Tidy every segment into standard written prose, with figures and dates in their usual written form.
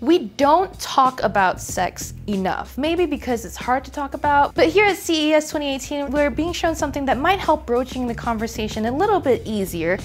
We don't talk about sex enough, maybe because it's hard to talk about, but here at CES 2018, we're being shown something that might help broaching the conversation a little bit easier.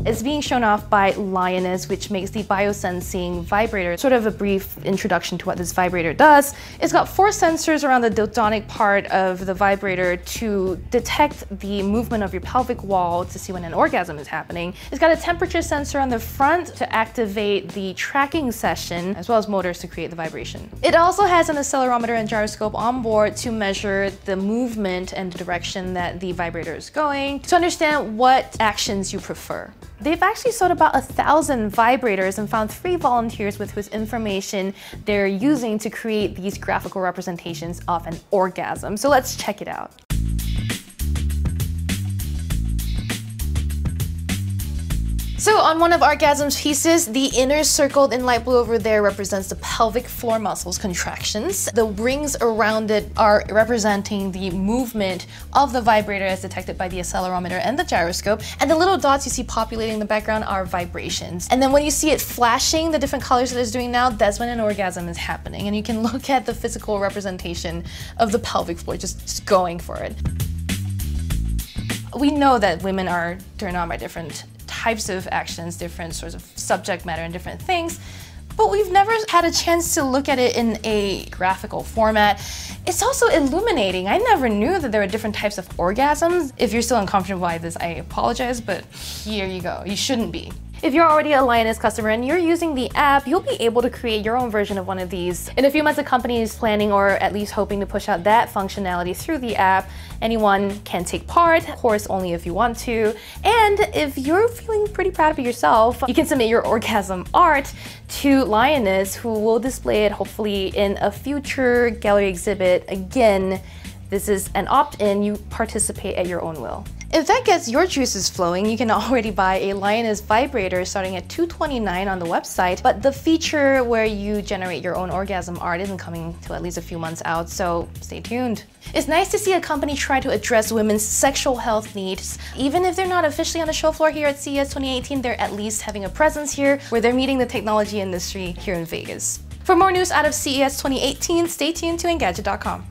It's being shown off by Lioness, which makes the biosensing vibrator. Sort of a brief introduction to what this vibrator does. It's got 4 sensors around the dildonic part of the vibrator to detect the movement of your pelvic wall to see when an orgasm is happening. It's got a temperature sensor on the front to activate the tracking session, as well as motors to create the vibration. It also has an accelerometer and gyroscope on board to measure the movement and the direction that the vibrator is going, to understand what actions you prefer. They've actually sold about 1,000 vibrators and found 3 volunteers with whose information they're using to create these graphical representations of an orgasm. So let's check it out. So on one of Artgasm's pieces, the inner circled in light blue over there represents the pelvic floor muscles contractions. The rings around it are representing the movement of the vibrator as detected by the accelerometer and the gyroscope. And the little dots you see populating in the background are vibrations. And then when you see it flashing, the different colors that it's doing now, that's when an orgasm is happening. And you can look at the physical representation of the pelvic floor just going for it. We know that women are turned on by different types of actions, different sorts of subject matter and different things, but we've never had a chance to look at it in a graphical format. It's also illuminating. I never knew that there were different types of orgasms. If you're still uncomfortable by this, I apologize, but here you go. You shouldn't be. If you're already a Lioness customer and you're using the app, you'll be able to create your own version of one of these. In a few months, the company is planning or at least hoping to push out that functionality through the app. Anyone can take part, of course, only if you want to. And if you're feeling pretty proud of yourself, you can submit your orgasm art to Lioness, who will display it hopefully in a future gallery exhibit. Again, this is an opt-in, you participate at your own will. If that gets your juices flowing, you can already buy a Lioness vibrator starting at $229 on the website, but the feature where you generate your own orgasm art isn't coming till at least a few months out, so stay tuned. It's nice to see a company try to address women's sexual health needs. Even if they're not officially on the show floor here at CES 2018, they're at least having a presence here where they're meeting the technology industry here in Vegas. For more news out of CES 2018, stay tuned to Engadget.com.